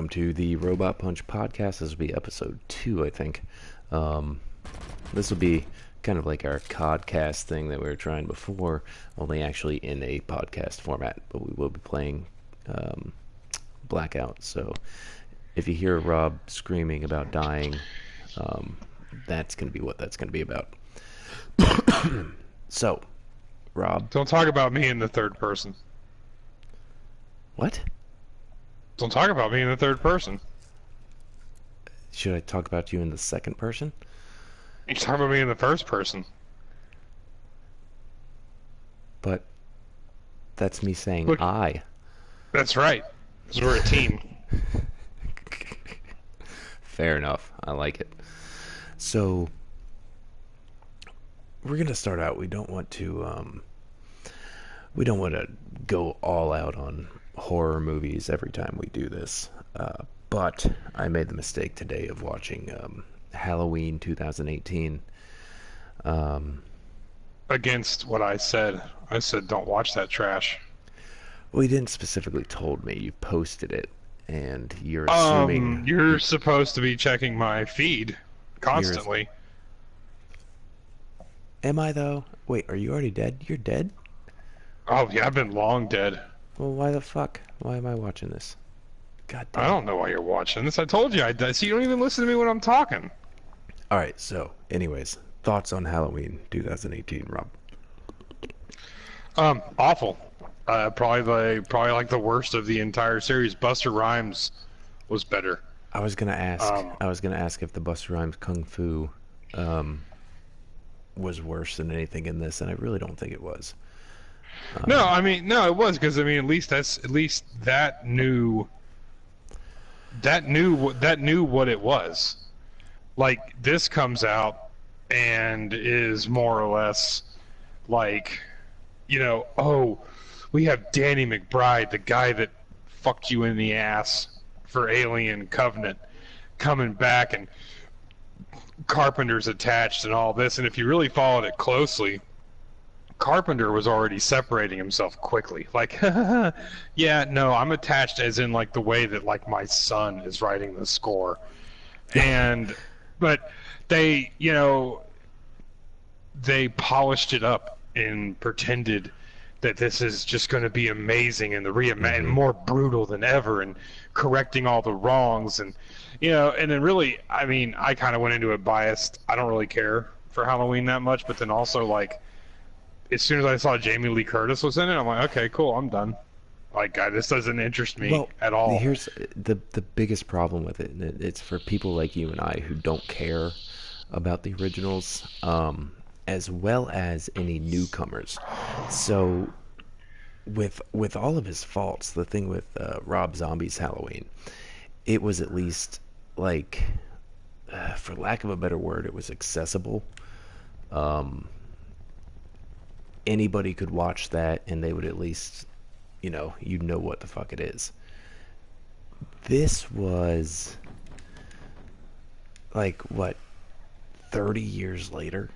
welcome to the Robot Punch podcast. This will be episode 2, I think. This will be kind of like our codcast thing that we were trying before, only actually in a podcast format, but we will be playing Blackout. So if you hear Rob screaming about dying, that's going to be what that's going to be about. So, Rob. Don't talk about me in the third person. What? Don't talk about me in the third person. Should I talk about you in the second person? You talk about me in the first person. But that's me saying Look, I. That's right. Because we're a team. Fair enough. I like it. So we're gonna start out. We don't want to go all out on horror movies every time we do this. But I made the mistake today of watching Halloween 2018. Against what I said. I said don't watch that trash. Well, you didn't specifically told me. You posted it, and you're assuming... You're supposed to be checking my feed constantly. Am I, though? Wait, are you already dead? You're dead? Oh, yeah, I've been long dead. Well, why the fuck? Why am I watching this? God damn. I don't know why you're watching this. I told you I died. See, you don't even listen to me when I'm talking. Alright, so, anyways, thoughts on Halloween 2018, Rob? Awful. Probably like the worst of the entire series. Busta Rhymes was better. I was gonna ask if the Busta Rhymes Kung Fu was worse than anything in this, and I really don't think it was. No, I mean, no, it was, because I mean, at least that knew what it was. Like, this comes out and is more or less like, oh, we have Danny McBride, the guy that fucked you in the ass for Alien Covenant, coming back, and Carpenter's attached and all this. And if you really followed it closely, Carpenter was already separating himself quickly. Like, yeah, no, I'm attached as in like the way that like my son is writing the score. But they, they polished it up and pretended that this is just going to be amazing and and more brutal than ever and correcting all the wrongs and and then really, I mean, I kind of went into it biased. I don't really care for Halloween that much, but then also like as soon as I saw Jamie Lee Curtis was in it, I'm like, okay, cool, I'm done. Like, this doesn't interest me at all. Here's the biggest problem with it, and it's for people like you and I who don't care about the originals, as well as any newcomers. So, with all of his faults, the thing with Rob Zombie's Halloween, it was at least, like, for lack of a better word, it was accessible. Anybody could watch that, and they would at least, you know what the fuck it is. This was, like, what, 30 years later?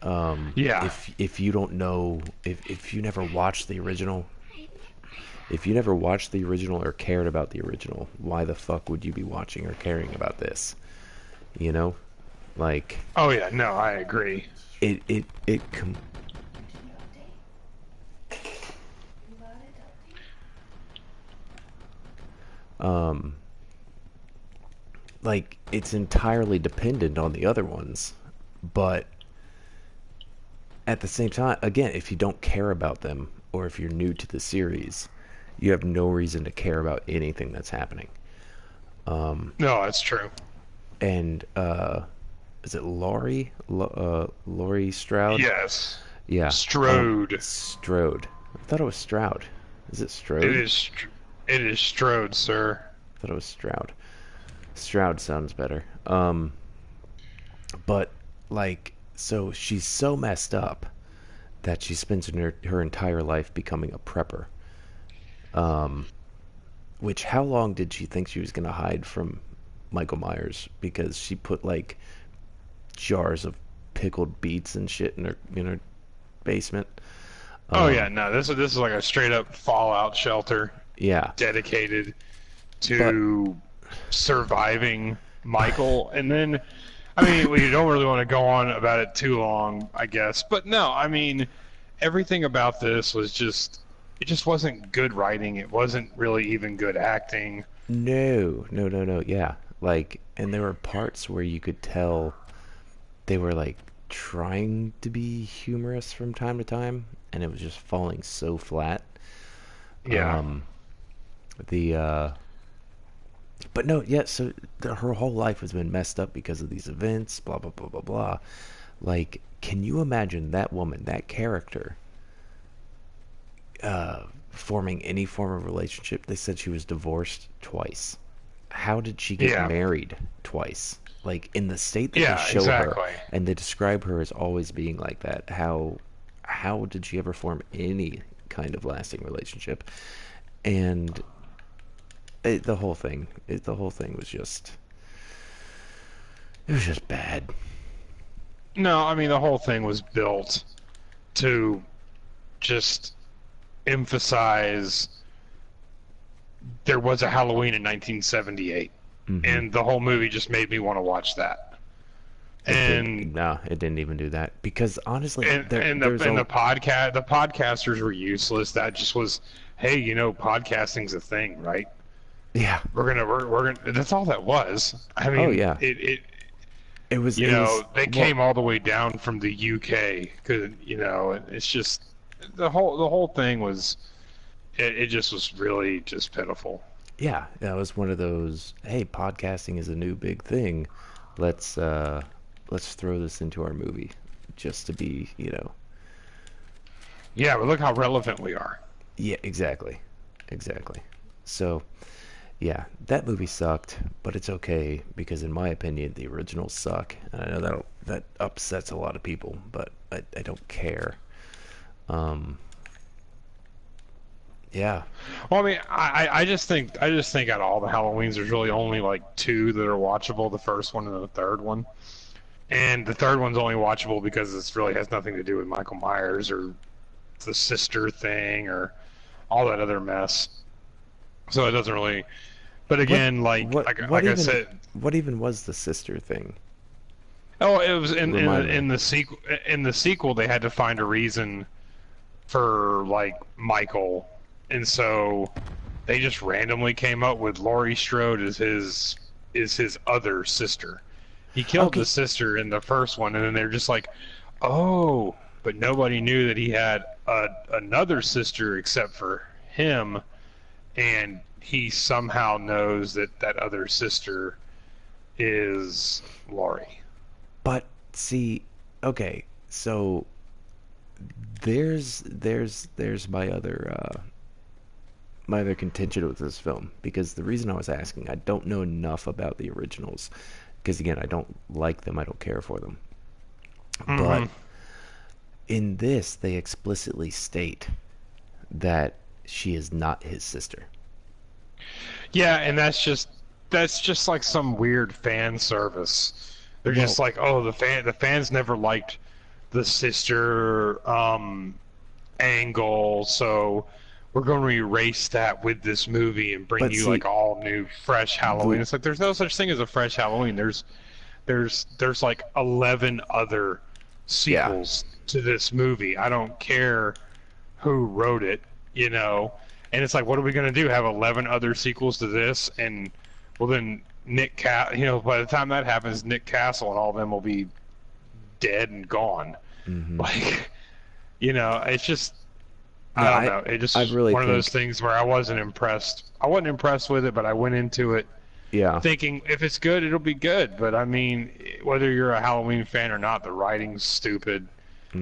Yeah. If you don't know, if you never watched the original, if you never watched the original or cared about the original, why the fuck would you be watching or caring about this? Like... Oh, yeah, no, I agree. Like, it's entirely dependent on the other ones, but at the same time, again, if you don't care about them, or if you're new to the series, you have no reason to care about anything that's happening. No, that's true. And, is it Laurie? Laurie Strode? Yes. Yeah. Strode. Strode. I thought it was Stroud. Is it Strode? It is Strode, sir. I thought it was Stroud. Stroud sounds better. But, like, so she's so messed up that she spends her entire life becoming a prepper. Which, how long did she think she was going to hide from Michael Myers? Because she put, like, jars of pickled beets and shit in her basement. Oh yeah, no, this is like a straight up fallout shelter. Yeah. Dedicated But to surviving Michael. And then, I mean, we don't really want to go on about it too long, I guess. But no, I mean, everything about this was just, it just wasn't good writing. It wasn't really even good acting. no, no, no, no. Yeah, like, and there were parts where you could tell they were like trying to be humorous from time to time, and it was just falling so flat. Yeah. Um, the but no, yeah. So her whole life has been messed up because of these events. Blah blah blah blah blah. Like, can you imagine that woman, that character, forming any form of relationship? They said she was divorced twice. How did she get Yeah. married twice? Like in the state that they Yeah, show her, exactly. and they describe her as always being like that. How did she ever form any kind of lasting relationship? And the whole thing was just, it was just bad. No, I mean, the whole thing was built to just emphasize there was a Halloween in 1978, Hmm. and the whole movie just made me want to watch that. It did. And No, it didn't even do that because honestly, and and the there's and a the podcasters were useless. That just was, hey, podcasting's a thing, right? yeah. We're gonna. That's all that was. I Oh mean, yeah. it It was they well, came all the way down from the UK. Cause it's just the whole thing was it just was really just pitiful. yeah, that was one of those, hey, podcasting is a new big thing. Let's uh let's throw this into our movie just to be, Yeah, but look how relevant we are. yeah, exactly. Exactly. So, yeah, that movie sucked, but it's okay because in my opinion the originals suck. And I know that upsets a lot of people, but I don't care. Um yeah. Well, I mean, I just think out of all the Halloweens, there's really only like two that are watchable: the first one and the third one. And the third one's only watchable because it really has nothing to do with Michael Myers or the sister thing or all that other mess. So it doesn't really. But What again, like what like what like I even said, what even was the sister thing? oh, it was Remind me. in the sequel. In the sequel, they had to find a reason for like Michael, and so they just randomly came up with Laurie Strode as his other sister. He killed the Okay, sister in the first one, and then they're just like, oh, but nobody knew that he had another sister except for him, and he somehow knows that that other sister is Laurie. but see, okay, so there's my other contention with this film because the reason I was asking, I don't know enough about the originals because again, I don't like them, I don't care for them. But Mm-hmm. in this, they explicitly state that she is not his sister. Yeah, and that's just like some weird fan service. They're Well, just like, oh, the fans never liked the sister angle, so we're going to erase that with this movie and bring but you see, like all new, fresh the Halloween. It's like there's no such thing as a fresh Halloween. There's like 11 other yeah, sequels to this movie. I don't care who wrote it, you know. And it's like, what are we going to do? Have 11 other sequels to this? And well, then by the time that happens, Nick Castle and all of them will be dead and gone. hmm Like, it's just, no, I don't know. It I just really one of those think, things where I wasn't impressed. I wasn't impressed with it, but I went into it yeah, thinking if it's good, it'll be good. But I mean, whether you're a Halloween fan or not, the writing's stupid.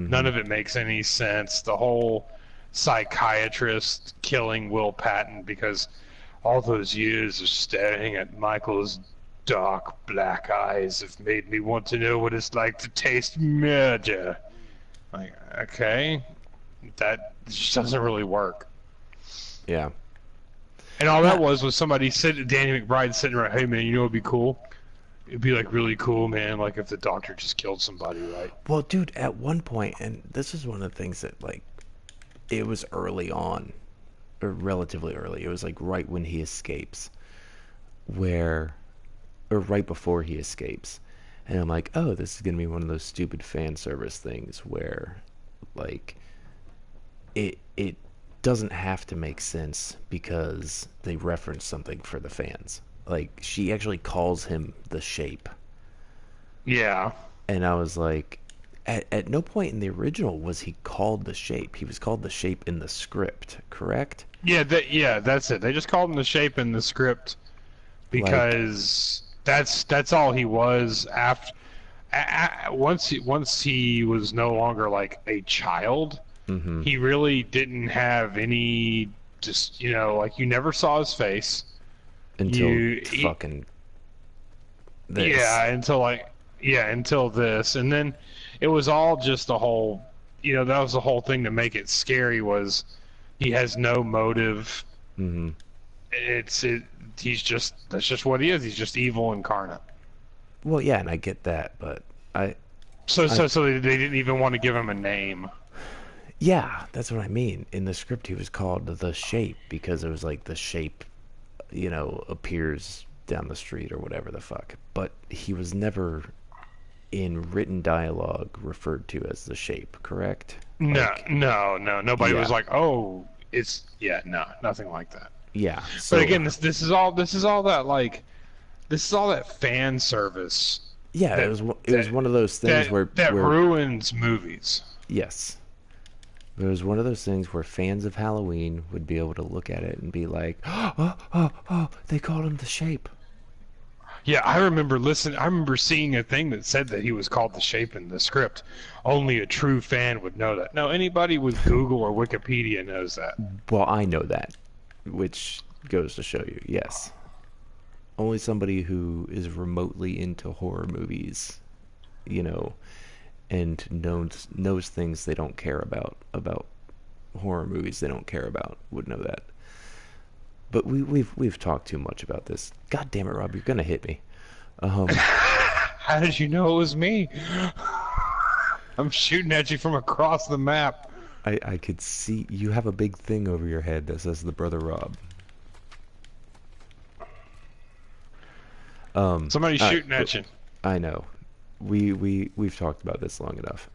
None hmm of it makes any sense. The whole psychiatrist killing Will Patton because all those years of staring at Michael's dark black eyes have made me want to know what it's like to taste murder. Like, okay, that just doesn't really work. yeah, And all that no, was somebody sitting, Danny McBride sitting around, hey man, it'd be cool? It'd be like really cool, man, like if the doctor just killed somebody, right? well, dude, at one point, and this is one of the things that like it was early on, or relatively early. It was like right when he escapes. where, or right before he escapes, and I'm like, oh, this is gonna be one of those stupid fan service things where, like, it doesn't have to make sense because they reference something for the fans. Like, she actually calls him the Shape, Yeah. and I was like, at no point in the original was he called the Shape. He was called the Shape in the script, correct? Yeah, that's it. They just called him the Shape in the script Like, because that's all he was after. Once he was no longer like a child, mm-hmm, he really didn't have any. Just like you never saw his face. until You fucking this. Yeah, until this, and then it was all just the whole. That was the whole thing to make it scary was he has no motive. Mm-hmm. It's it. He's just that's just what he is. He's just evil incarnate. Well, yeah, and I get that, but I, So I, so so they didn't even want to give him a name. yeah, that's what I mean. In the script, he was called the Shape because it was like the shape, appears down the street or whatever the fuck. But he was never in written dialogue referred to as the Shape, correct? No, Like, no, no. Nobody was yeah, like, oh, no, nothing like that. yeah. But So, again, this is all that fan service yeah, that it was that one of those things that that where ruins movies. yes, it was one of those things where fans of Halloween would be able to look at it and be like, oh, they called him the Shape. Yeah, I remember seeing a thing that said that he was called the Shape in the script. Only a true fan would know that. No, anybody with Google or Wikipedia knows that. Well, I know that, which goes to show you, yes. Only somebody who is remotely into horror movies, you know, and knows things they don't care about horror movies they don't care about would know that. But we've talked too much about this. God damn it, Rob, you're gonna hit me. Um, How did you know it was me? I'm shooting at you from across the map. I could see you have a big thing over your head that says the brother Rob. Somebody's All right, shooting at you. I know. We've talked about this long enough.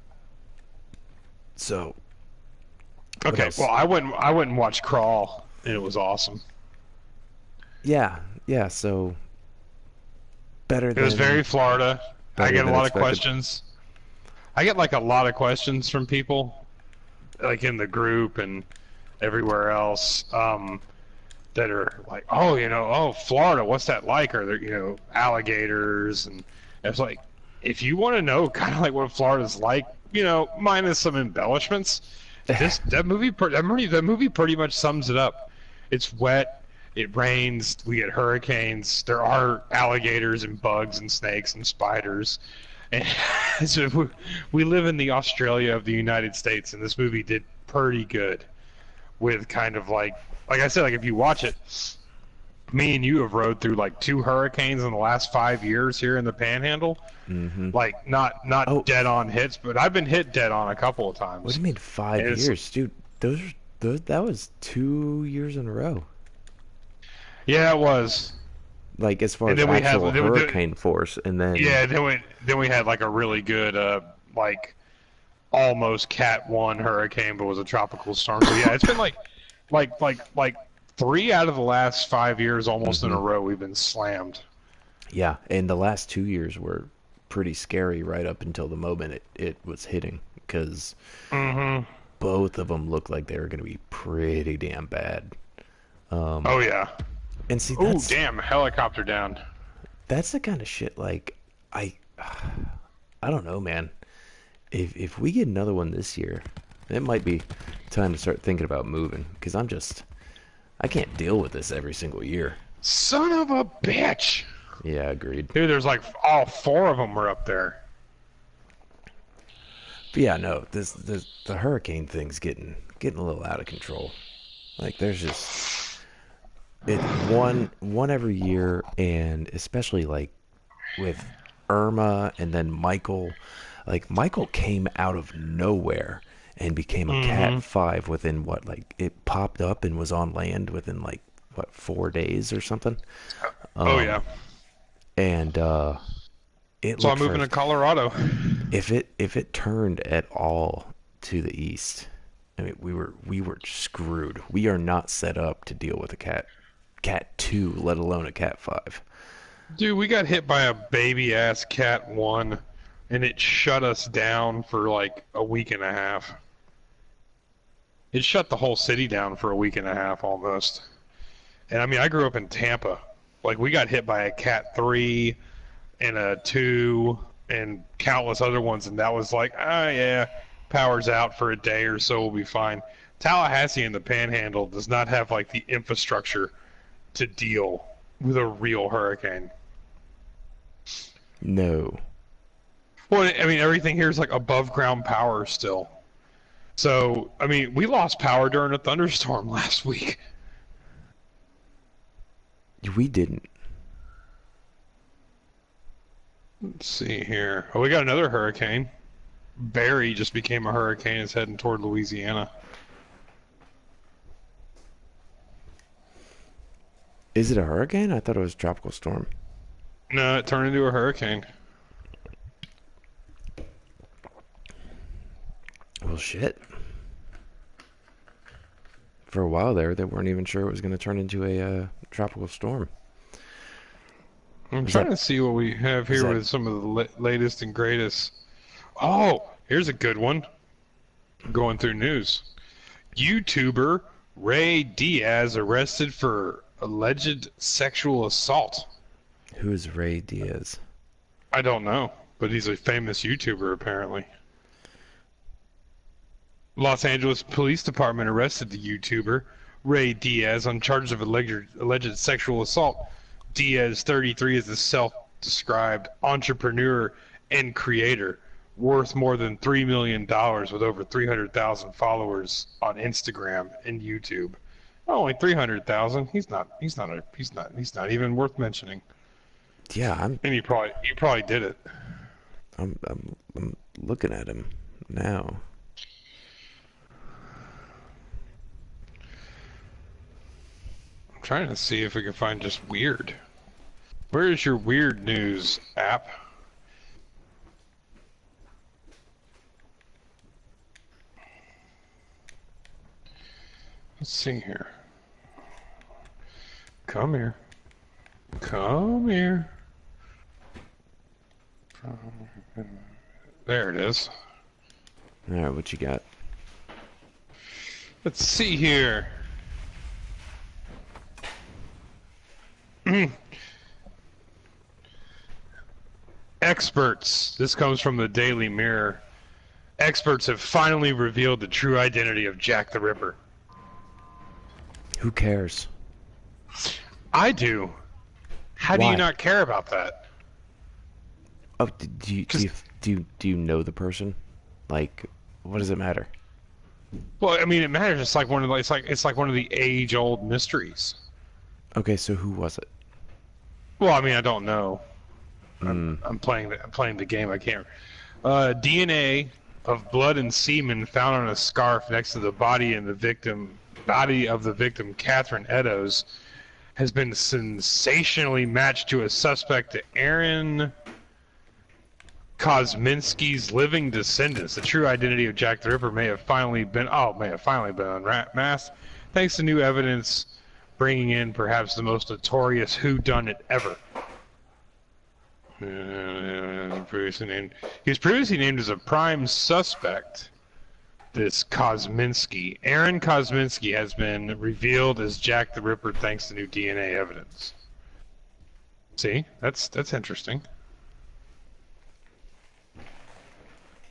So, what Okay, else? well, I went and watched Crawl, and it was awesome. Yeah, yeah. So better It was than very Florida. I better get a than lot of expected. questions. I get like a lot of questions from people, like in the group and everywhere else, that are like, oh, Florida, what's that like? Are there, alligators? And it's like, if you want to know kind of like what Florida's like, minus some embellishments, that movie pretty much sums it up. It's wet. It rains. We get hurricanes. There are alligators and bugs and snakes and spiders. And so we live in the Australia of the United States, and this movie did pretty good with kind of like I said, like if you watch it, me and you have rode through like 2 hurricanes in the last 5 years here in the Panhandle. Mm-hmm. Like not Oh, dead on hits, but I've been hit dead on a couple of what do times. you mean And five it's years, dude? Those that was 2 years in a row. Yeah, it was. Like as far And as then we had actual hurricane force, and then yeah, then we had like a really good like almost Cat 1 hurricane, but was a tropical storm. So yeah, it's been like 3 out of the last 5 years almost in hmm a row we've been slammed. yeah, and the last 2 years were pretty scary right up until the moment it was hitting, because Mm-hmm. both of them looked like they were going to be pretty damn bad. Oh yeah. And see, Oh damn, helicopter down. that's the kind of shit. Like, I I don't know, man. If we get another one this year, it might be time to start thinking about moving, because I can't deal with this every single year. Son of a bitch. Yeah, agreed. Dude, there's like all 4 of them were up there. But yeah, no, the hurricane thing's getting a little out of control. Like, there's just it one every year, and especially like with Irma and then Michael. Like, Michael came out of nowhere and became a Cat Mm-hmm. 5 within it popped up and was on land within like what, 4 days or something. Oh yeah. And it So I'm looked moving for to Colorado. if it turned at all to the east. I mean, we were screwed. We are not set up to deal with a cat 2, let alone a cat 5. Dude, we got hit by a baby ass cat 1 and it shut us down for like a week and a half. It shut the whole city down for a week and a half almost. And I mean, I grew up in Tampa. Like we got hit by a cat 3 and a 2 and countless other ones, and that was like, ah, yeah, power's out for a day or so, we'll be fine. Tallahassee and the Panhandle does not have like the infrastructure to deal with a real hurricane. No. Well, I mean, everything here is like above ground power still. So, I mean, we lost power during a thunderstorm last week. We didn't. Let's see here. Oh, we got another hurricane. Barry just became a hurricane. It's heading toward Louisiana. Is it a hurricane? I thought it was a tropical storm. No, it turned into a hurricane. Well, shit. For a while there, they weren't even sure it was going to turn into a tropical storm. I'm Is trying that to see what we have is here that with some of the latest and greatest. Oh, here's a good one. Going through news. YouTuber Ray Diaz arrested for alleged sexual assault. who is Ray Diaz? I don't know, but he's a famous YouTuber apparently. Los Angeles Police Department arrested the YouTuber Ray Diaz on charges of alleged sexual assault. Diaz, 33, is a self-described entrepreneur and creator worth more than $3 million with over 300,000 followers on Instagram and YouTube. Oh, only 300,000. He's not even worth mentioning. Yeah, And he probably did it. I'm looking at him now. I'm trying to see if we can find just weird. Where is your weird news app? Let's see here. Come here. Come here. There it is. All right, what you got? Let's see here. Experts. This comes from the Daily Mirror. Experts have finally revealed the true identity of Jack the Ripper. Who cares? I do. How do you Why? not care about that? Oh, do you know the person? Like, what does it matter? Well, I mean, it matters. It's like one of the, it's like one of the age-old mysteries. Okay, so who was it? Well, I mean, I don't know. Hmm. I'm playing the game. I can't. DNA of blood and semen found on a scarf next to the body of the victim, Catherine Eddowes, has been sensationally matched to a suspect to Aaron Kosminski's living descendants. The true identity of Jack the Ripper may have finally been unmasked, thanks to new evidence bringing in perhaps the most notorious whodunit ever. He was previously named as a prime suspect. This Kosminski, Aaron Kosminski, has been revealed as Jack the Ripper thanks to new DNA evidence. See, that's interesting.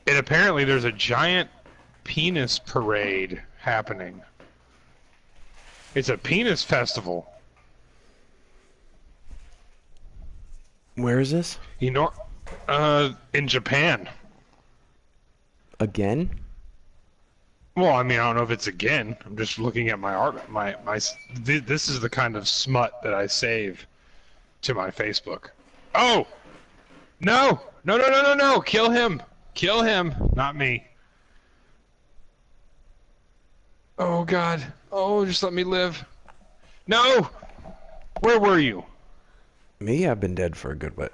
And apparently, there's a giant penis parade happening. It's a penis festival. Where is this? You know, in Japan. Again? Well, I mean, I don't know if it's again. I'm just looking at my art. This is the kind of smut that I save to my Facebook. Oh, no, no, no, no, no, no! Kill him! Kill him! Not me. Oh God! Oh, just let me live. No! Where were you? Me, I've been dead for a good bit.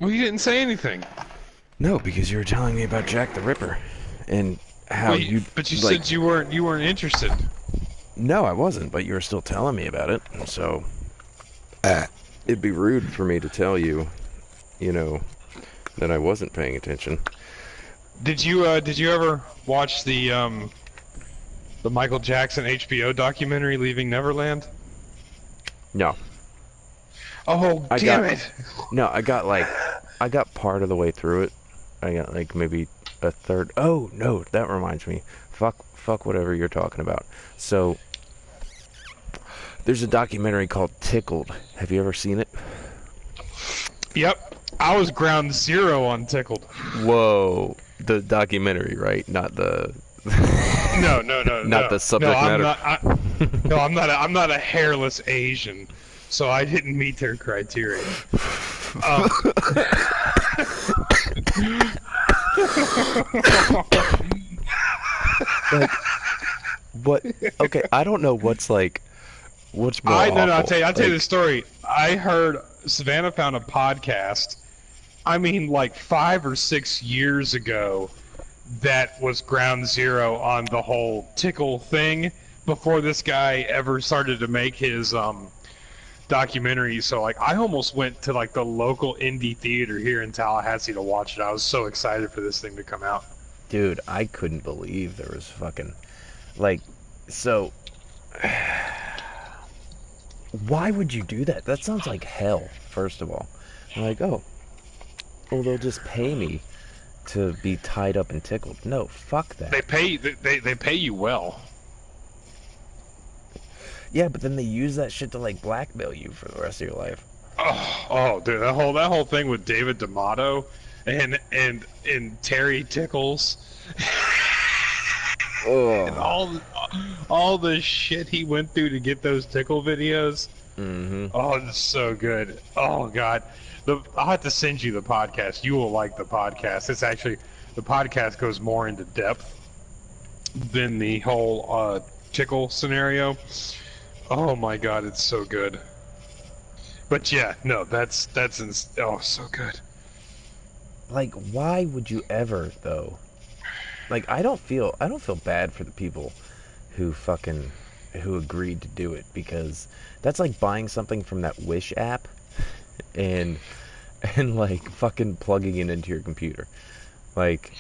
Well, you didn't say anything. No, because you were telling me about Jack the Ripper, and how Well, you but you like. said you weren't interested. No, I wasn't, but you were still telling me about it. So it'd be rude for me to tell you, you know, that I wasn't paying attention. Did you ever watch the Michael Jackson HBO documentary Leaving Neverland? No, Oh, I damn got it. no, I got part of the way through it. I got like maybe a third. Oh no, that reminds me. Fuck whatever you're talking about. So there's a documentary called Tickled. Have you ever seen it? Yep. I was ground zero on Tickled. Whoa, the documentary, right? Not the No, no, no, not no. the No, subject I'm matter. not. No, I'm not a hairless Asian, so I didn't meet their criteria. Um, Like what? Okay, I don't know what's more I no no. I'll awful. tell you. I'll tell you the Like story. I heard Savannah found a podcast. I mean, like 5 or 6 years ago, that was ground zero on the whole tickle thing before this guy ever started to make his documentary. So like, I almost went to like the local indie theater here in Tallahassee to watch it. I was so excited for this thing to come out. dude, I couldn't believe there was fucking like so why would you do that? That sounds like hell, first of all. I'm like, oh, well, they'll just pay me to be tied up and tickled. No, fuck that. They pay you well. Yeah, but then they use that shit to like blackmail you for the rest of your life. Oh, dude, that whole thing with David D'Amato and Terry Tickles and Oh. all the shit he went through to get those tickle videos. Mm-hmm. Oh, it's so good. Oh God, I'll have to send you the podcast. You will like the podcast. It's actually the podcast goes more into depth than the whole tickle scenario. Oh my God, it's so good. But yeah, no, oh, so good. Like, why would you ever though? Like, I don't feel bad for the people who fucking who agreed to do it because that's like buying something from that Wish app and like fucking plugging it into your computer. Like,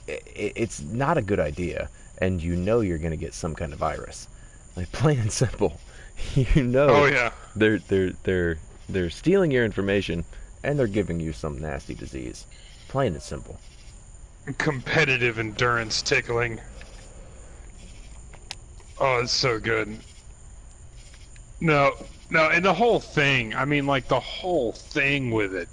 it's not a good idea, and you know you're gonna get some kind of virus. Like, plain and simple, you Oh know yeah, they're stealing your information and they're giving you some nasty disease. Plain and simple. competitive endurance tickling. Oh, it's so good. No, no, and the whole thing. I mean, like the whole thing with it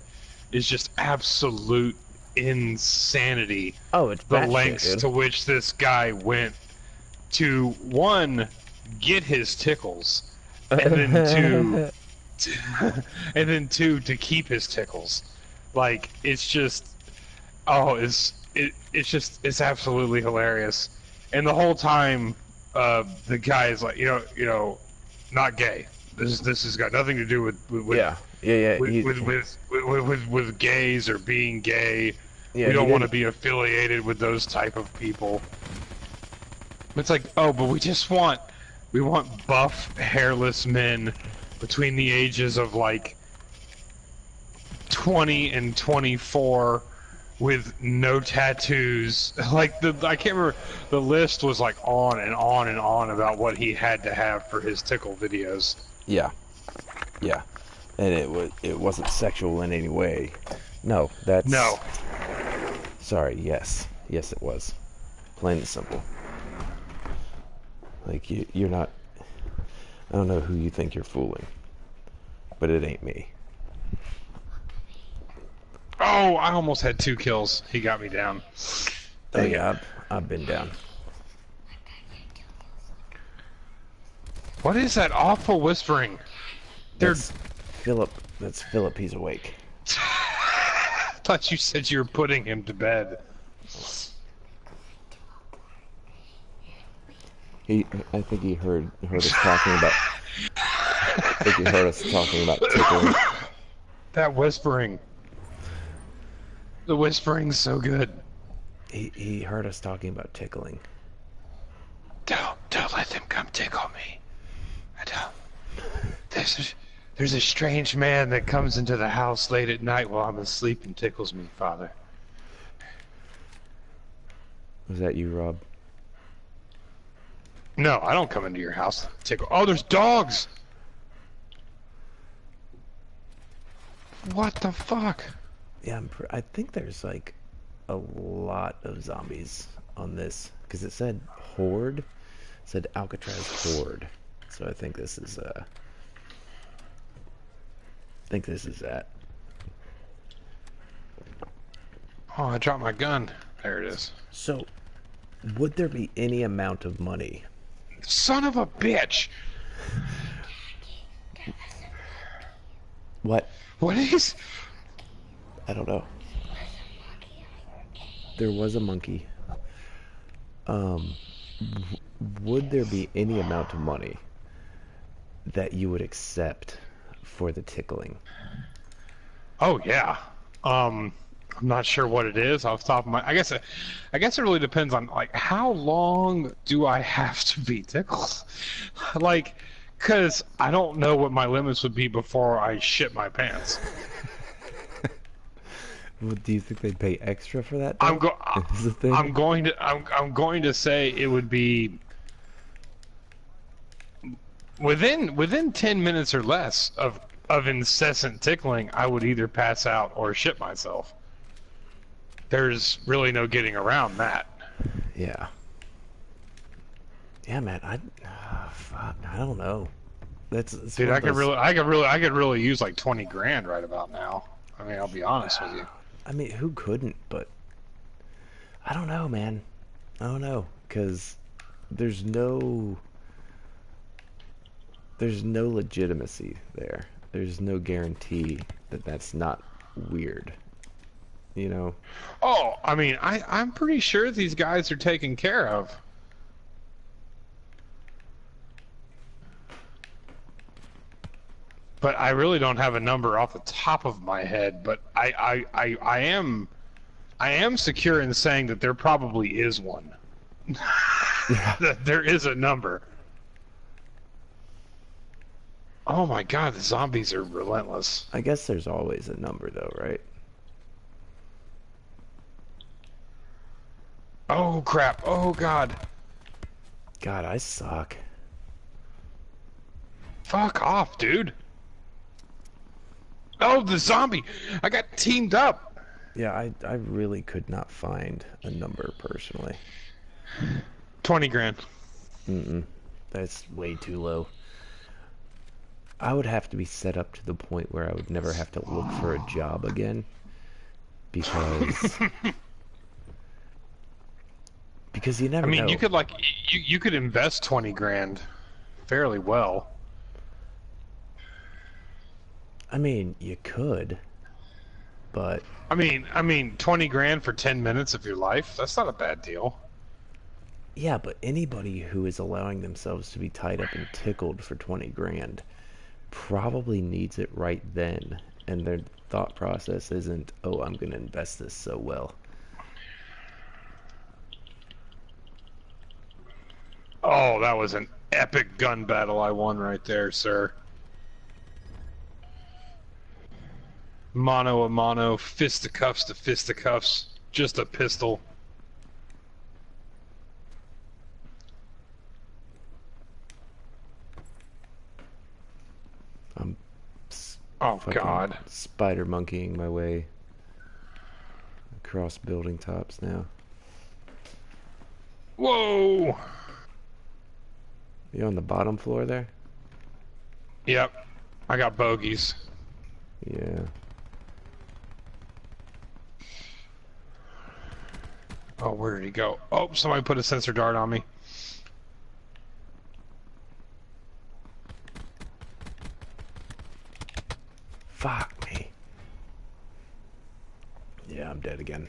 is just absolute insanity. Oh, it's The batshit, lengths dude. to which this guy went to one get his tickles, and then two, and then two to keep his tickles. Like it's just, oh, it's absolutely hilarious. And the whole time, the guy is like, not gay. This has got nothing to do Yeah, yeah, yeah. with gays or being gay. Yeah, We he don't want to didn't. be affiliated with those type of people. It's like, oh, but we want buff, hairless men between the ages of like 20 and 24 with no tattoos. Like I can't remember. The list was like on and on and on about what he had to have for his tickle videos. Yeah, yeah, and it wasn't sexual in any way. No, that's No, sorry. Yes, it was. Plain and simple. Like you're not. I don't know who you think you're fooling, but it ain't me. oh, I almost had 2 kills. He got me down. Oh Dang it. yeah, I've been down. What is that awful whispering? They're. That's Philip. That's Philip. He's awake. I thought you said you were putting him to bed. I think he heard us talking about. I think he heard us talking about tickling. That whispering. The whispering's so good. He heard us talking about tickling. Don't let them come tickle me. I don't. There's a strange man that comes into the house late at night while I'm asleep and tickles me, Father. Was that you, Rob? No, I don't come into your house. Tickle. Oh, there's dogs! What the fuck? Yeah, I think there's like a lot of zombies on this because it said horde. It said Alcatraz horde. So I think this is that. Oh, I dropped my gun. There it is. So, would there be any amount of money? Son of a bitch! What? What is? I don't know. There was a monkey. Would there be any amount of money that you would accept for the tickling? Oh yeah. I'm not sure what it is off the top of my. I guess it really depends on like how long do I have to be tickled, like, because I don't know what my limits would be before I shit my pants. Well, do you think they'd pay extra for that? I'm Is the thing? I'm going to say it would be within 10 minutes or less of incessant tickling. I would either pass out or shit myself. There's really no getting around that. Yeah. Yeah, man. Fuck, I don't know. It's Dude, one I of could those- really use like 20 grand right about now. I mean, I'll be honest with you. I mean, who couldn't? But I don't know, man. I don't know, because there's no legitimacy there. There's no guarantee that that's not weird. You know? Oh, I mean, I'm pretty sure these guys are taken care of. But I really don't have a number off the top of my head. But I am secure in saying that there probably is one. That there is a number. Oh my god, the zombies are relentless. I guess there's always a number, though, right? Oh crap, oh god. God, I suck. Fuck off, dude. Oh, the zombie! I got teamed up! Yeah, I really could not find a number personally. 20 grand. That's way too low. I would have to be set up to the point where I would never have to look for a job again. Because... because you never know. I mean, you could like, you could invest 20 grand fairly well. I mean, you could, but... I mean, 20 grand for 10 minutes of your life, that's not a bad deal. Yeah, but anybody who is allowing themselves to be tied up and tickled for 20 grand probably needs it right then, and their thought process isn't, oh, I'm going to invest this so well. Oh, that was an epic gun battle I won right there, sir. Mano a mano, fisticuffs to fisticuffs, just a pistol. I'm Oh fucking god. spider monkeying my way across building tops now. Whoa! You on the bottom floor there? Yep. I got bogeys. Yeah. Oh, where did he go? Oh, somebody put a sensor dart on me. Fuck me. Yeah, I'm dead again.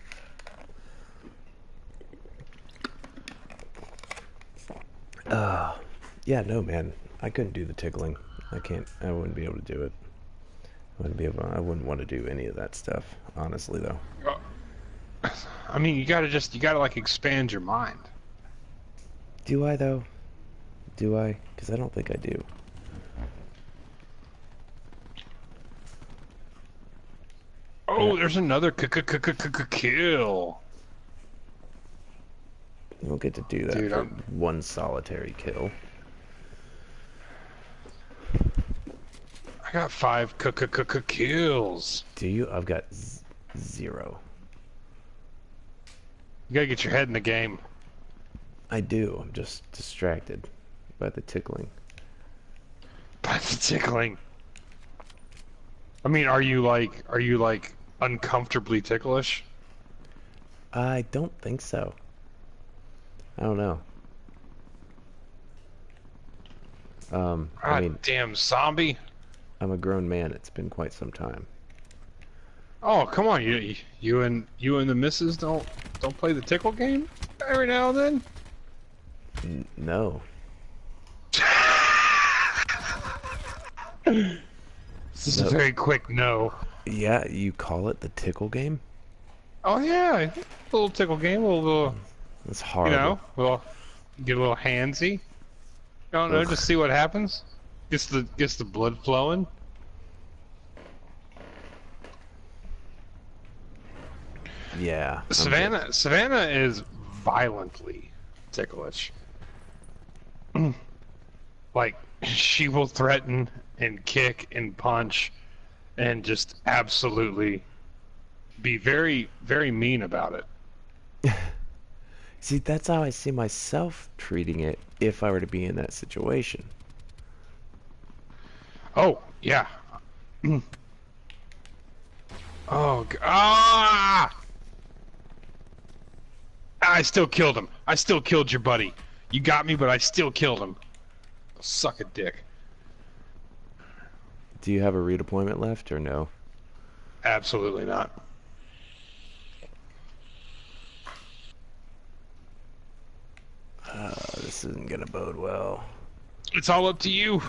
Yeah, no, man. I couldn't do the tickling. I can't. I wouldn't be able to do it. I wouldn't want to do any of that stuff. Honestly, though. I mean, you gotta like expand your mind. Do I though? Do I? Because I don't think I do. Oh, there's another kill. You don't get to do that Dude, for one solitary kill. I got 5 kills. Do you? I've got 0. You gotta get your head in the game. I do. I'm just distracted by the tickling. By the tickling. I mean, are you like uncomfortably ticklish? I don't think so. I don't know. I mean, damn zombie. I'm a grown man. It's been quite some time. Oh, come on, you and the missus don't play the tickle game every now and then? No. This is a very quick no. Yeah, you call it the tickle game? Oh yeah, a little tickle game, a little That's horrible. you know, get a little handsy. Don't know, Ugh. just see what happens. Gets the blood flowing. Yeah. Savannah is violently ticklish. Like, she will threaten and kick and punch and just absolutely be very, very mean about it. See, that's how I see myself treating it if I were to be in that situation. Oh, yeah. Oh, ah! I still killed him. I still killed your buddy. You got me, but I still killed him. Suck a dick. Do you have a redeployment left or no? Absolutely not. This isn't gonna bode well. It's all up to you.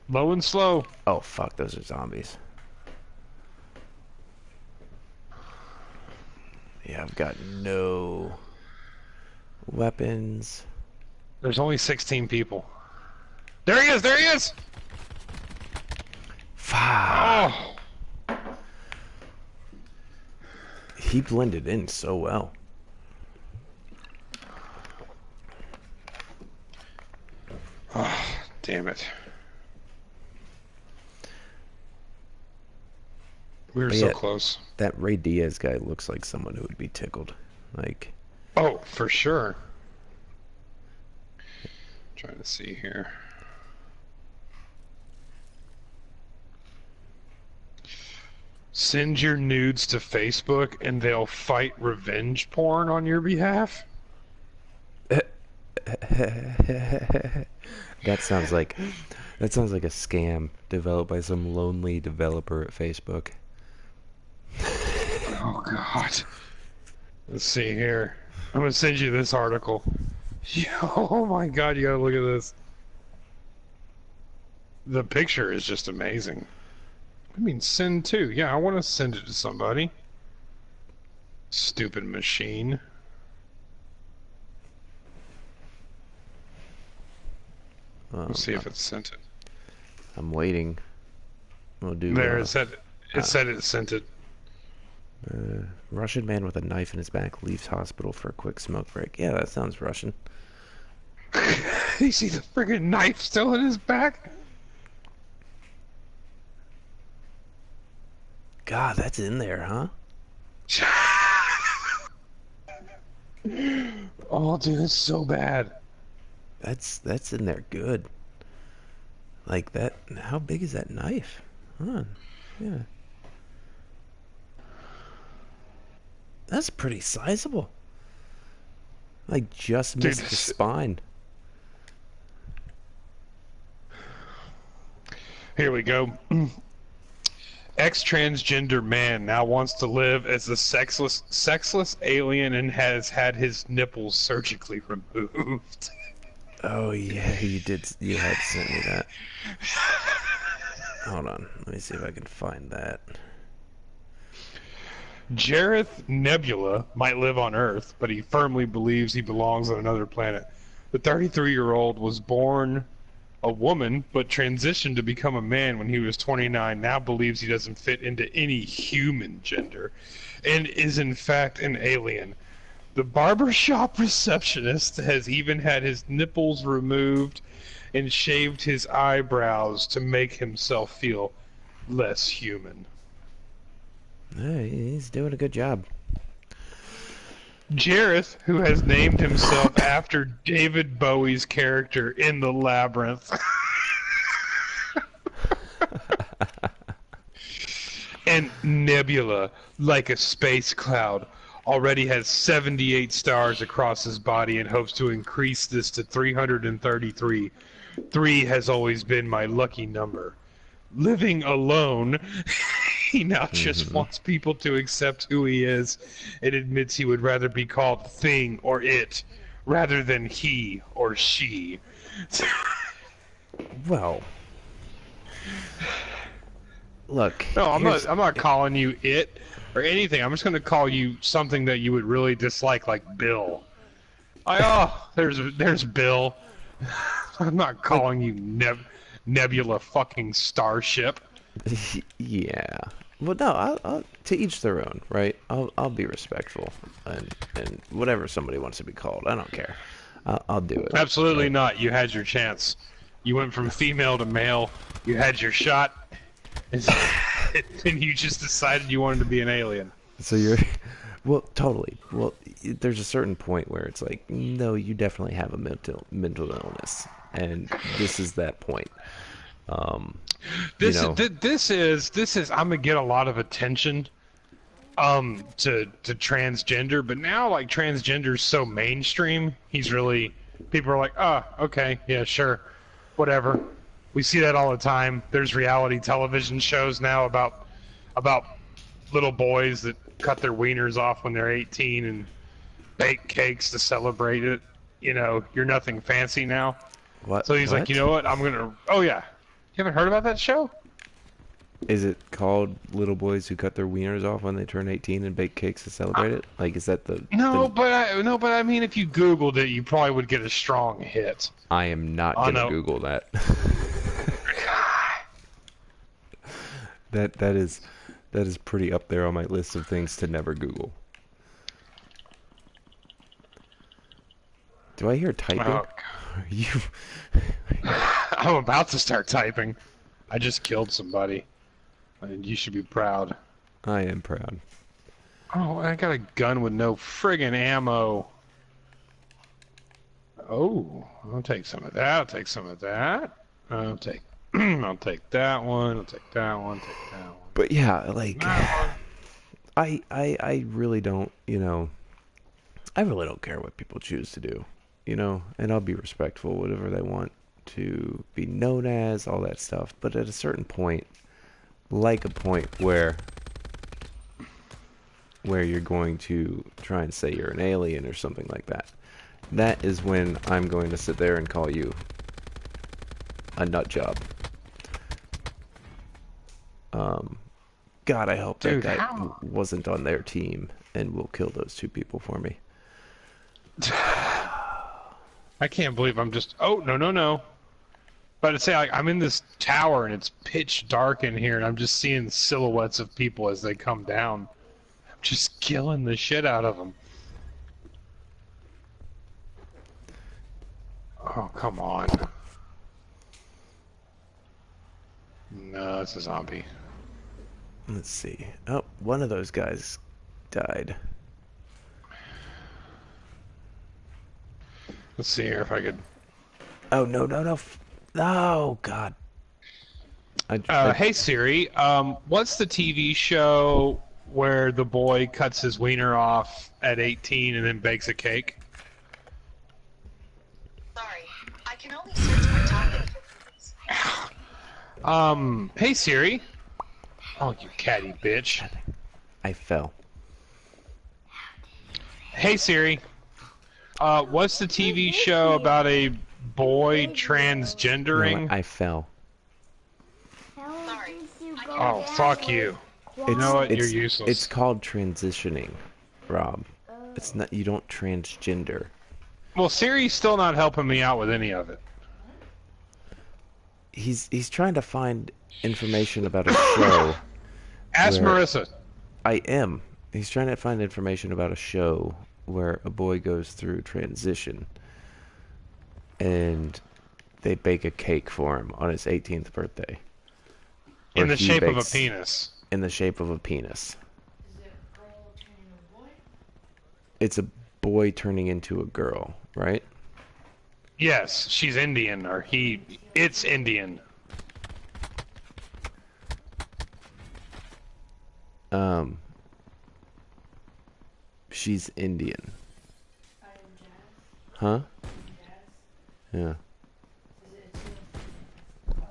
Low and slow. Oh fuck, those are zombies. Yeah, I've got no weapons. There's only 16 people. There he is! There he is! Fuck. Oh! He blended in so well. Oh, damn it. We were But so yeah, close. that Ray Diaz guy looks like someone who would be tickled. Like, Oh, for sure. Trying to see here. Send your nudes to Facebook and they'll fight revenge porn on your behalf? that sounds like a scam developed by some lonely developer at Facebook. Oh, God. Let's see here. I'm going to send you this article. Oh, my God, you gotta look at this. The picture is just amazing. I mean, send to. Yeah, I want to send it to somebody. Stupid machine. Let's see if it sent it. I'm waiting. We'll do. There, it said it sent it. Russian man with a knife in his back leaves hospital for a quick smoke break. Yeah, that sounds Russian. You see the friggin' knife still in his back? God, that's in there, huh? Oh, dude, it's so bad. That's in there good. Like that. How big is that knife? Huh? Yeah. That's pretty sizable. Like just missed the spine. Here we go. Ex-transgender man now wants to live as a sexless alien and has had his nipples surgically removed. Oh yeah, you did. You had sent me that. Hold on. Let me see if I can find that. Jareth Nebula might live on Earth, but he firmly believes he belongs on another planet. The 33-year-old was born a woman, but transitioned to become a man when he was 29, now believes he doesn't fit into any human gender, and is in fact an alien. The barbershop receptionist has even had his nipples removed and shaved his eyebrows to make himself feel less human. He's doing a good job. Jareth, who has named himself after David Bowie's character in The Labyrinth, and Nebula, like a space cloud, already has 78 stars across his body and hopes to increase this to 333. 3 has always been my lucky number. Living alone, he now just wants people to accept who he is and admits he would rather be called thing or it rather than he or she. Well, look. No, I'm not calling you it or anything. I'm just going to call you something that you would really dislike, like Bill. There's Bill. I'm not calling you Nebula fucking Starship. Yeah. Well, no. I'll to each their own, right? I'll be respectful, and whatever somebody wants to be called, I don't care. I'll do it. Absolutely Right? not. You had your chance. You went from female to male. You had your shot, and you just decided you wanted to be an alien. So you're, well, totally. Well, there's a certain point where it's like, no, you definitely have a mental illness, and this is that point. This You know, is. I'm gonna get a lot of attention. To transgender, but now like transgender's so mainstream, people are like, oh, okay, yeah, sure, whatever. We see that all the time. There's reality television shows now about little boys that cut their wieners off when they're 18 and bake cakes to celebrate it. You know, you're nothing fancy now. what? So he's like, you What know what? Oh yeah, you haven't heard about that show? is it called? Little boys who cut their wieners off when they turn 18 and bake cakes to celebrate it? Like, is that the? No, but I mean, if you Googled it, you probably would get a strong hit. I am not Oh, gonna no. Google that. That is pretty up there on my list of things to never Google. Do I hear typing? Oh, Are you? I'm about to start typing. I just killed somebody. And you should be proud. I am proud. Oh, I got a gun with no friggin' ammo. Oh, I'll take some of that. I'll take some of that. I'll take I'll take that one. I'll take that one. Take that one. But yeah, like That one. I really don't, I really don't care what people choose to do, and I'll be respectful whatever they want to be known as, all that stuff. But at a certain point, like a point where you're going to try and say you're an alien or something like that, that is when I'm going to sit there and call you a nut job. God, I hope Dude, that guy how? wasn't on their team and will kill those two people for me. I can't believe I'm just. Oh, no. But to say, like, I'm in this tower and it's pitch dark in here, and I'm just seeing silhouettes of people as they come down. I'm just killing the shit out of them. Oh, come on. No, it's a zombie. Let's see. Oh, one of those guys died. Let's see here if I could. Oh, no. Oh, God. I Hey Siri, what's the TV show where the boy cuts his wiener off at 18 and then bakes a cake? Sorry, I can only search by topic for movies. Hey Siri. Oh, you catty bitch. fell. Hey Siri, what's the TV show about a boy No, transgendering. I fell. Sorry. Oh, fuck you. You know It's what? You're it's useless. it's called transitioning, Rob. It's not. You don't transgender. Well, Siri's still not helping me out with any of it. He's trying to find information about a show Ask where Marissa. I am. He's trying to find information about a show where a boy goes through transition, and they bake a cake for him on his 18th birthday. Or In the he shape of a bakes penis. in the shape of a penis. It's a boy turning into a girl, right? Yes, she's Indian, or it's Indian. She's Indian. Huh? Yeah.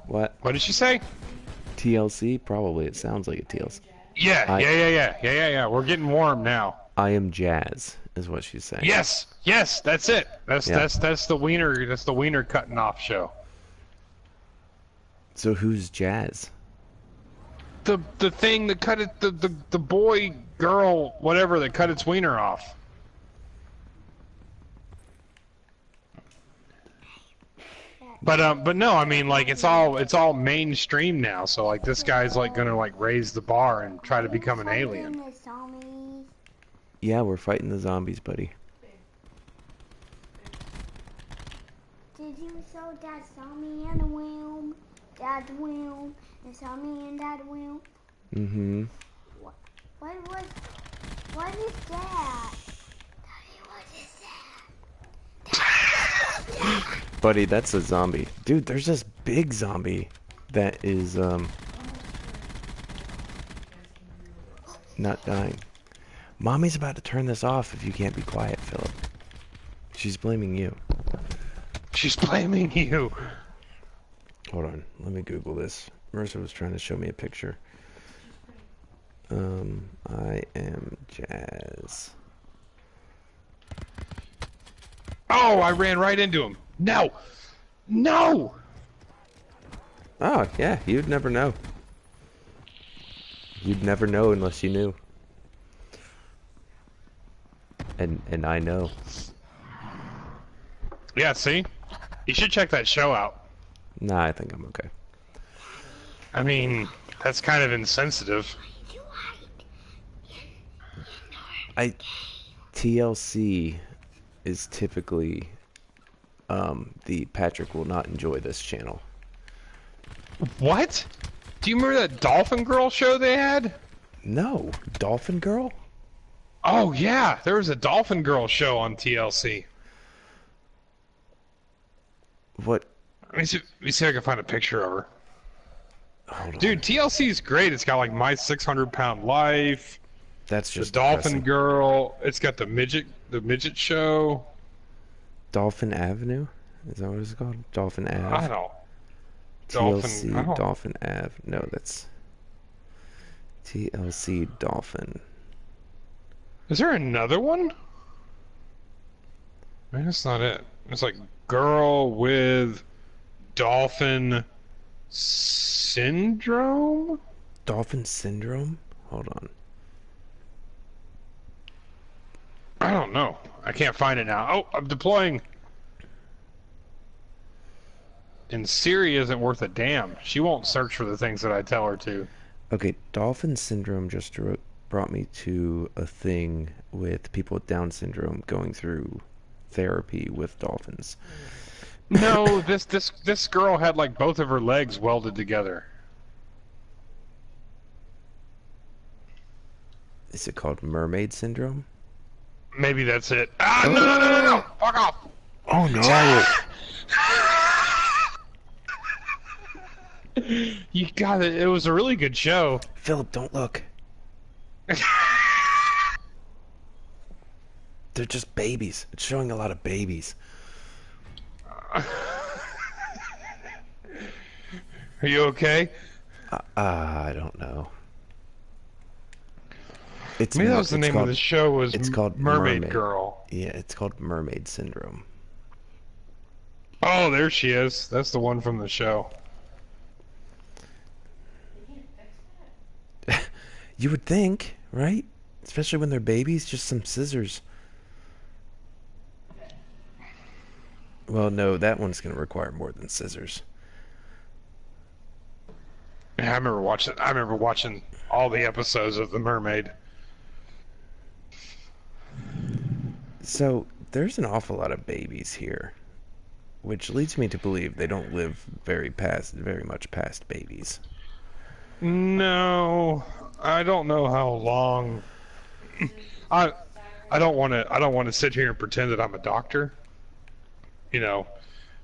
What? What did she say? TLC? Probably. It sounds like a TLC. Yeah, yeah. We're getting warm now. I am jazz, is what she's saying. Yes, that's it. That's the wiener cutting off show. So who's jazz? The thing that cut it the boy girl whatever that cut its wiener off. But no, I mean like it's all mainstream now. So like this guy's like gonna like raise the bar and try to become an alien. Yeah, we're fighting the zombies, buddy. Did you show that zombie in the room? That room? And zombie in that room? Mm-hmm. What is that? Daddy, what is that? Buddy, that's a zombie. Dude, there's this big zombie that is, not dying. Mommy's about to turn this off if you can't be quiet, Philip. She's blaming you. She's blaming you. Hold on, let me Google this. Marissa was trying to show me a picture. I am jazz. Oh, I ran right into him. No! No! Oh, yeah, you'd never know. You'd never know unless you knew. And I know. Yeah, see? You should check that show out. Nah, I think I'm okay. I mean, that's kind of insensitive. TLC is typically, the Patrick will not enjoy this channel. What? Do you remember that Dolphin Girl show they had? No, Dolphin Girl? Oh yeah, there was a Dolphin Girl show on TLC. What? Let me see if I can find a picture of her. Hold on. Dude, TLC is great. It's got like My 600 Pound Life, That's the just Dolphin depressing. Girl. It's got the midget show. Dolphin Avenue? Is that what it's called? Dolphin Ave? I don't. TLC I don't- Dolphin Ave. No, that's TLC Dolphin. Is there another one? Maybe that's not it. It's like girl with dolphin syndrome? Dolphin Syndrome? Hold on. I don't know. I can't find it now. Oh, I'm deploying. And Siri isn't worth a damn. She won't search for the things that I tell her to. Okay, Dolphin Syndrome just brought me to a thing with people with Down syndrome going through therapy with dolphins. No, this girl had like both of her legs welded together. Is it called Mermaid Syndrome? Maybe that's it. Ah, no! Fuck off! Oh no! You got it. It was a really good show. Philip, don't look. They're just babies. It's showing a lot of babies. Are you okay? I don't know. It's Maybe that was the it's name called, of the show. Was it's called Mermaid Girl. Yeah, it's called Mermaid Syndrome. Oh, there she is. That's the one from the show. You would think, right? Especially when they're babies, just some scissors. Well, no, that one's going to require more than scissors. Yeah, I remember watching all the episodes of The Mermaid. So, there's an awful lot of babies here, which leads me to believe they don't live very much past babies. No, I don't know how long. I I don't want to sit here and pretend that I'm a doctor. You know,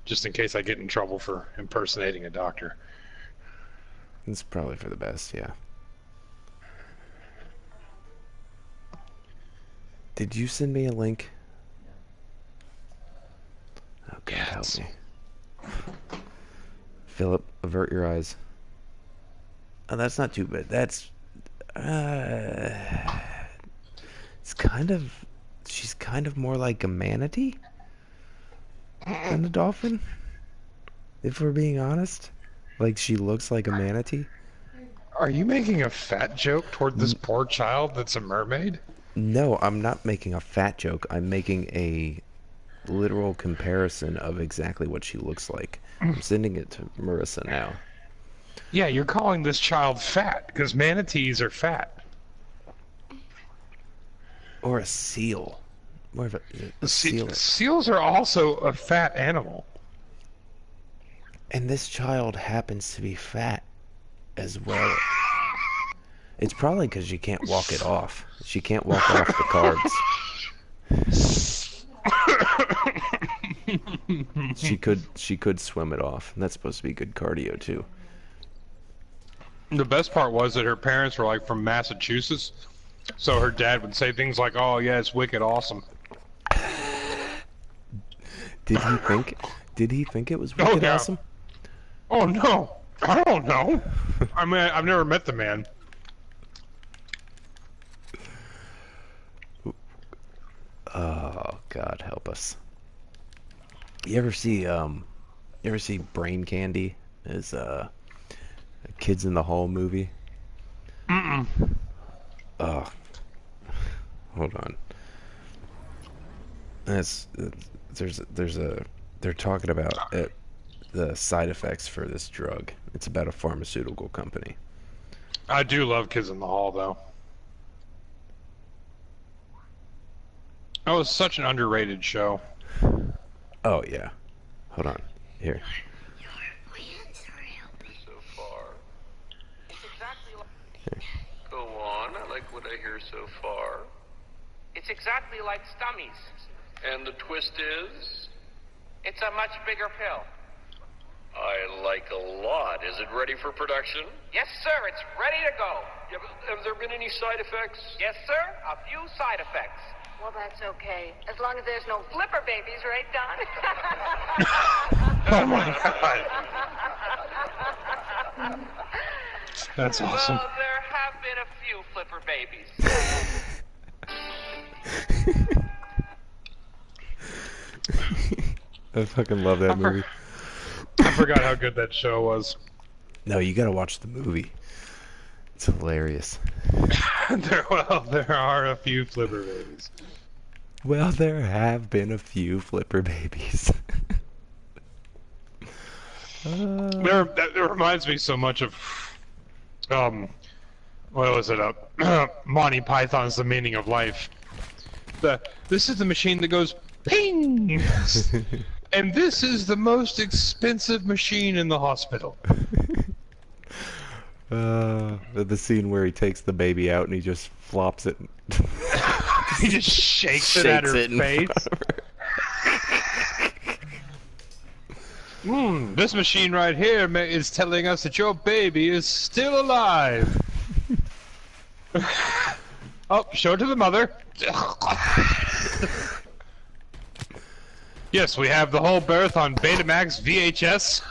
just in case I get in trouble for impersonating a doctor. It's probably for the best, yeah. Did you send me a link? Oh, God, Yes. help me. Philip, avert your eyes. Oh, that's not too bad. That's... it's kind of... She's kind of more like a manatee than a dolphin, if we're being honest. Like, she looks like a manatee. Are you making a fat joke toward this poor child that's a mermaid? No, I'm not making a fat joke. I'm making a literal comparison of exactly what she looks like. I'm sending it to Marissa now. Yeah, you're calling this child fat because manatees are fat. Or a seal. More of a seal. Seals are also a fat animal. And this child happens to be fat as well. It's probably because she can't walk it off. She can't walk off the carbs. She could swim it off. And that's supposed to be good cardio too. The best part was that her parents were like from Massachusetts, so her dad would say things like, "Oh yeah, it's wicked awesome." Did he think? Did he think it was Oh, wicked yeah. awesome? Oh no, I don't know. I mean, I've never met the man. Oh God, help us! You ever see Brain Candy? Is a Kids in the Hall movie? Mm-mm. Oh, hold on. That's they're talking about the side effects for this drug. It's about a pharmaceutical company. I do love Kids in the Hall, though. That was such an underrated show. Oh yeah, hold on. Here. So far. It's exactly like... Go on, I like what I hear so far. It's exactly like Stummies. And the twist is? It's a much bigger pill. I like a lot. Is it ready for production? Yes, sir, it's ready to go. Yeah, but have there been any side effects? Yes, sir, a few side effects. Well, that's okay. As long as there's no flipper babies, right, Don? Oh my god. That's awesome. Well, there have been a few flipper babies. I fucking love that movie. I forgot how good that show was. No, you gotta watch the movie. It's hilarious. There are a few flipper babies. Well, there have been a few flipper babies. That reminds me so much of, what was it? Monty Python's The Meaning of Life. This is the machine that goes ping, and this is the most expensive machine in the hospital. The scene where he takes the baby out and he just flops it. He just shakes it at her face. This machine right here is telling us that your baby is still alive. Oh, show it to the mother. Yes, we have the whole birth on Betamax, VHS,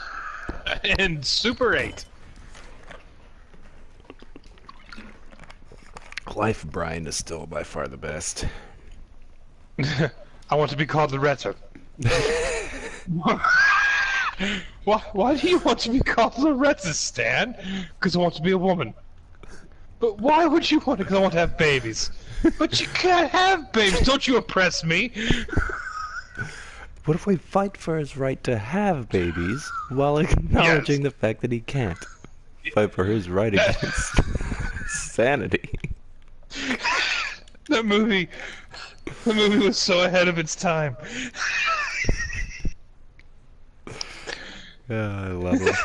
and Super 8. Life of Brian is still by far the best. I want to be called Loretta. Why do you want to be called Loretta, Stan? Because I want to be a woman. But why would you want to? Because I want to have babies. But you can't have babies. Don't you oppress me. What if we fight for his right to have babies while acknowledging the fact that he can't? Fight for his right against sanity. The movie was so ahead of its time. I love it.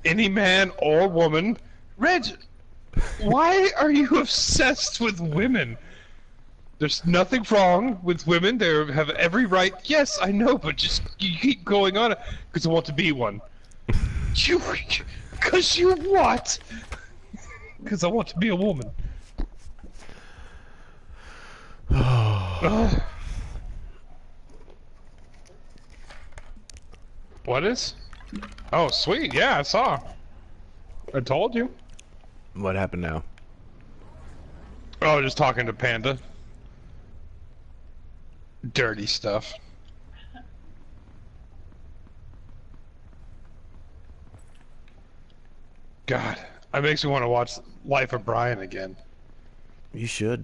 Any man or woman. Reg, why are you obsessed with women? There's nothing wrong with women. They have every right. Yes, I know, but just you keep going on it because I want to be one. Because you what? Because I want to be a woman. What is? Oh, sweet. Yeah, I saw. I told you. What happened now? Oh, just talking to Panda. Dirty stuff. God, that makes me want to watch Life of Brian again. You should.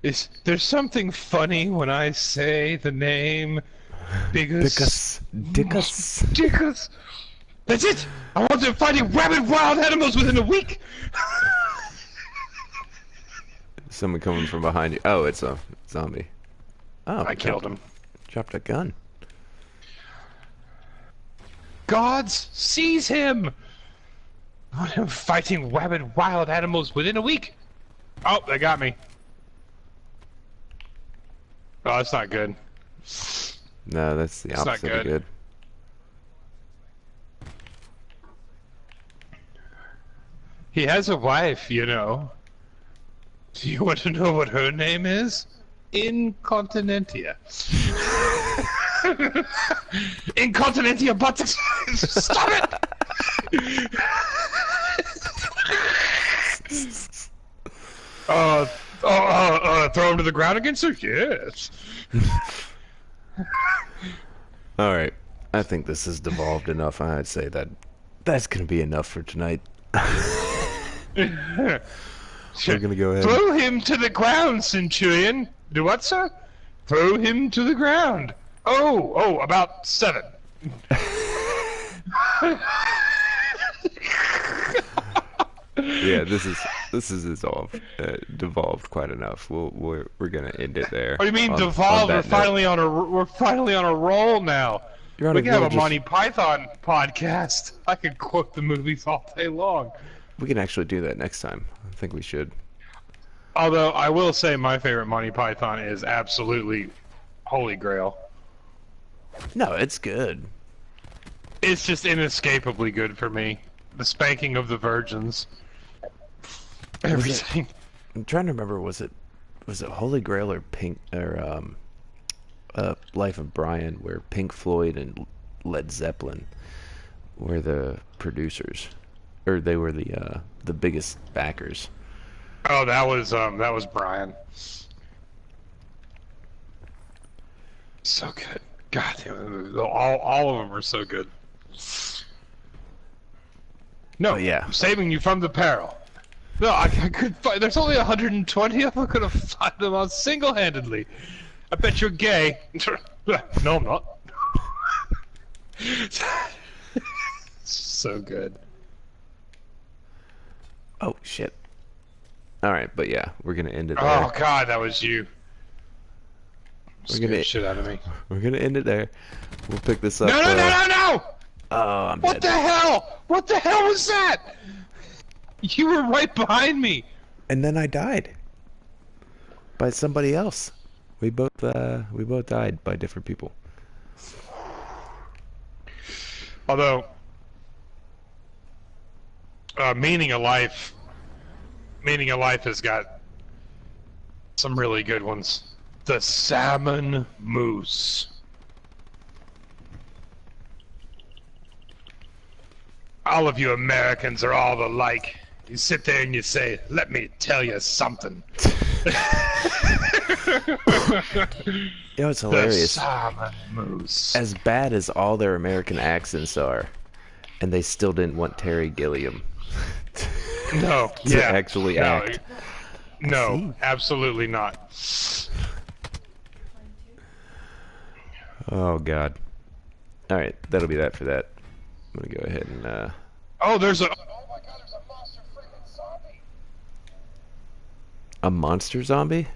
There's something funny when I say the name Dickus. Dickus. That's it! I want them fighting rabid wild animals within a week! Someone coming from behind you. Oh, it's a zombie. Oh, I killed him. Dropped a gun. Gods, seize him! I want him fighting rabid wild animals within a week! Oh, they got me. Oh, that's not good. No, that's the opposite of good. He has a wife, you know. Do you want to know what her name is? Incontinentia. Incontinentia buttocks! Stop it! Throw him to the ground against her? Yes. Alright. I think this has devolved enough. I'd say that's gonna be enough for tonight. We're gonna go ahead. Throw him to the ground, Centurion. Do what, sir? Throw him to the ground. Oh, about 7. Yeah, this is devolved quite enough. We're gonna end it there. What do you mean devolved? We're finally on a roll now. We can have a Monty Python podcast. I could quote the movies all day long. We can actually do that next time. I think we should. Although I will say my favorite Monty Python is absolutely Holy Grail. No, it's good. It's just inescapably good for me. The spanking of the virgins. Everything. I'm trying to remember. Was it Holy Grail or Pink or Life of Brian, where Pink Floyd and Led Zeppelin were the producers, or they were the biggest backers? Oh, that was Brian. So good. God damn it. All of them are so good. No, yeah. I'm saving you from the peril. No, I could find. There's only 120 of them. I could have fought them out single-handedly. I bet you're gay. No, I'm not. So good. Oh shit. All right, but yeah, we're gonna end it there. Oh God, that was you. Scared the shit out of me. We're gonna end it there. We'll pick this up. No! Oh, I'm What dead. the hell? What the hell was that? You were right behind me. And then I died by somebody else. We both died by different people. Although, Meaning of Life has got some really good ones. The Salmon Moose. All of you Americans are all alike. You sit there and you say, "Let me tell you something." You know, it's The hilarious. salmon moose. As bad as all their American accents are, and they still didn't want Terry Gilliam No, to yeah, actually no, act. no, See? absolutely not. Oh God. All right, that'll be that for that. I'm gonna go ahead and Oh, there's a. a monster zombie.